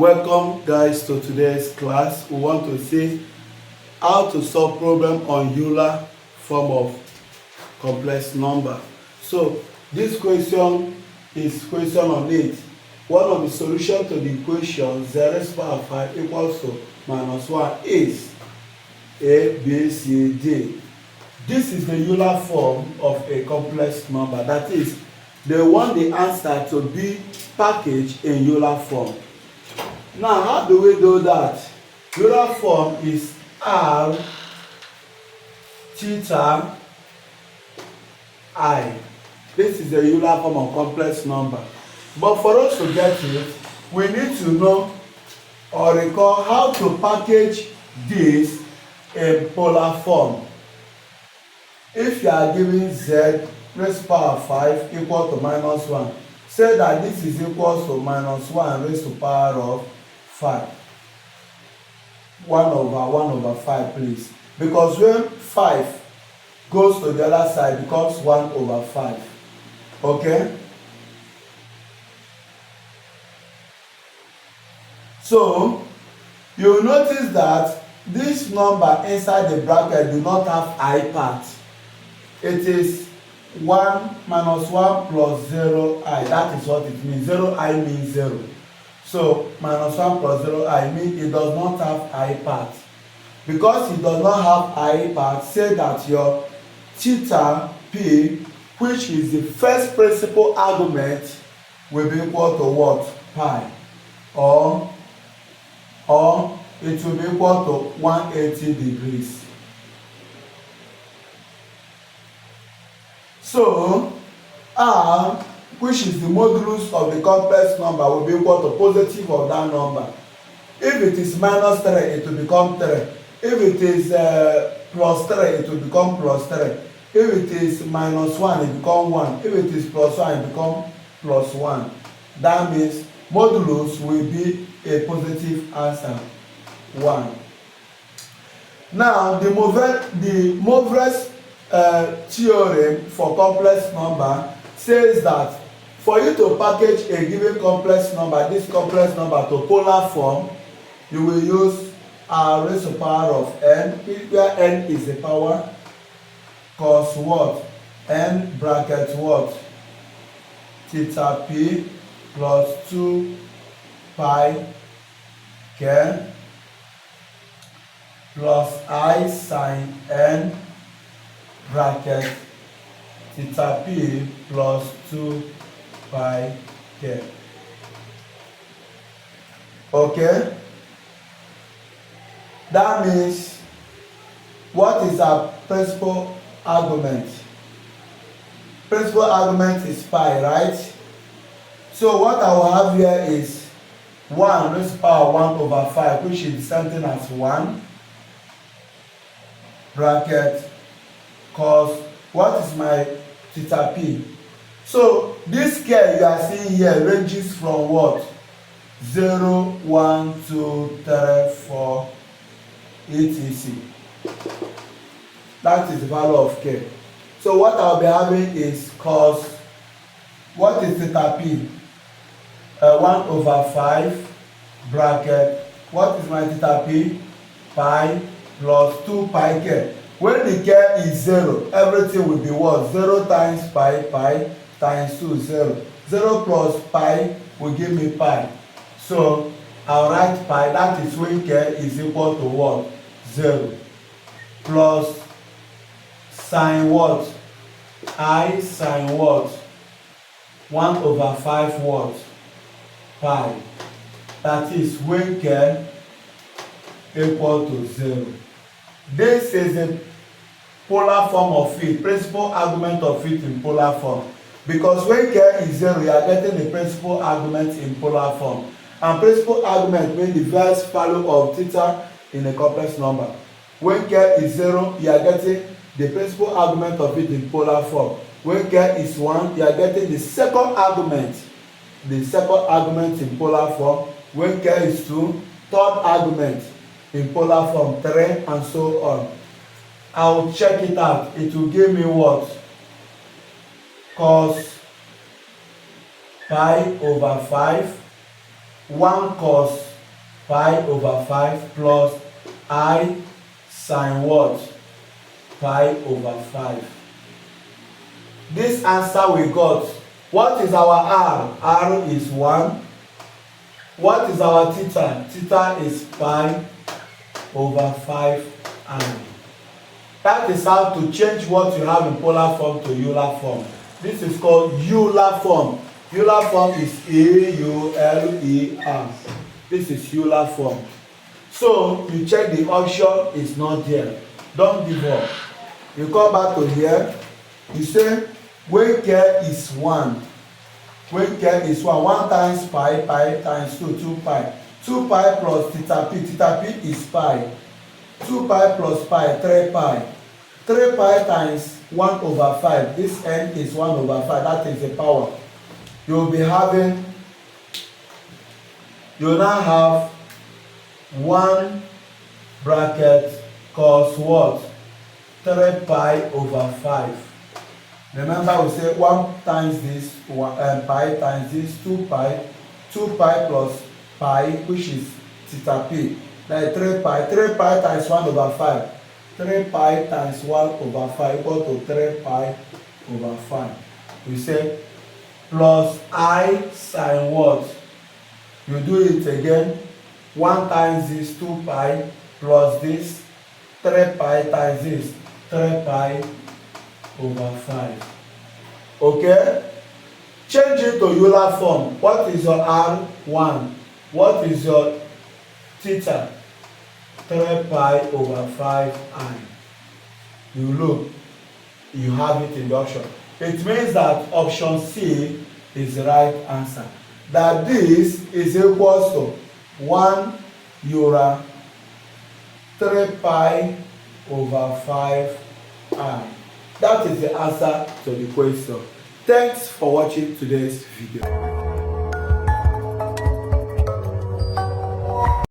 Welcome guys to today's class. We want to see how to solve problem on Euler form of complex number. So this question is question on 8. One of the solutions to the equation 0 raised to the power 5 equals to minus 1 is A, B, C, D. This is the Euler form of a complex number. That is, they want the answer to be packaged in Euler form. Now, how do we do that? Euler form is R theta I. This is the Euler form of complex number. But for us to get it, we need to know or recall how to package this in polar form. If you are given z raised to the power 5 equal to minus 1, say that this is equal to minus 1 raised to the power of 5. 1 over 5, please. Because when 5 goes to the other side, it becomes 1 over 5. Okay? So, you notice that this number inside the bracket do not have I part. It is 1 minus 1 plus 0i. That is what it means. 0i means 0. So minus 1 plus 0i means it does not have I part. Because it does not have I part, say that your theta p, which is the first principal argument, will be equal to what? Pi. Or it will be equal to 180 degrees. So R, which is the modulus of the complex number, will be equal to positive of that number. If it is minus 3, it will become 3. If it is plus 3, it will become plus 3. If it is minus 1, it becomes 1. If it is plus 1, it becomes plus 1. That means modulus will be a positive answer, 1. Now, the Moivre's theorem for complex number says that for you to package a given complex number, this complex number, to polar form, you will use R raised to the power of n, where n is the power, cos what? N bracket what? Theta p plus 2 pi k plus I sin n bracket theta p plus 2 pi k. Okay? That means, what is our principal argument? Principal argument is pi, right? So what I will have here is 1 raised to the power 1 over 5, which is something as 1 bracket cos, what is my theta p? So this scale you are seeing here ranges from what? 0, 1, 2, 3, 4, etc. That is the value of k. So what I'll be having is cos, what is theta p? 1 over 5 bracket, what is my theta p? Pi plus 2 pi k. When the k is 0, everything will be what? 0 times pi, pi times 2, 0. 0 plus pi will give me pi. So I'll write pi, that is when k is equal to what? 0. Plus sine what? I sine what? 1 over 5 what? Pi. That is when k equal to 0. This is a polar form of it, principal argument of it in polar form. Because when k is 0, you are getting the principal argument in polar form. And principal argument means the first value of theta in a complex number. When k is 0, you are getting the principal argument of it in polar form. When k is 1, you are getting the second argument in polar form. When k is 2, third argument in polar form, 3, and so on. I'll check it out. It will give me what? Cos pi over 5, 1 cos pi over 5 plus I sine what? Pi over 5. This answer we got. What is our r? R is 1. What is our theta? Theta is pi over 5 I. That is how to change what you have in polar form to Euler form. This is called Euler form. Euler form is E-U-L-E-R. This is Euler form. So you check the option is not there. Don't give up. You come back to here. You say when k is 1. When k is 1. 1 times pi, pi times 2, 2 pi. 2 pi plus theta p. Theta p is pi. 2 pi plus pi, 3 pi. 3 pi times 1 over 5. This n is 1 over 5. That is the power. You will be having, you now have 1 bracket cos what? 3 pi over 5. Remember we say 1 times this, pi times this, 2 pi. 2 pi plus pi, which is theta p. Like 3 pi. 3 pi times 1 over 5. 3 pi times 1 over 5 equal to 3 pi over 5. We say plus I sine what? You do it again. 1 times this 2 pi plus this 3 pi times this 3 pi over 5. Okay? Change it to Euler form. What is your R1? What is your theta? 3 pi over 5I. You look, you have it in the option. It means that option C is the right answer. That this is equals to 1 Euler 3 pi over 5I. That is the answer to the question. Thanks for watching today's video.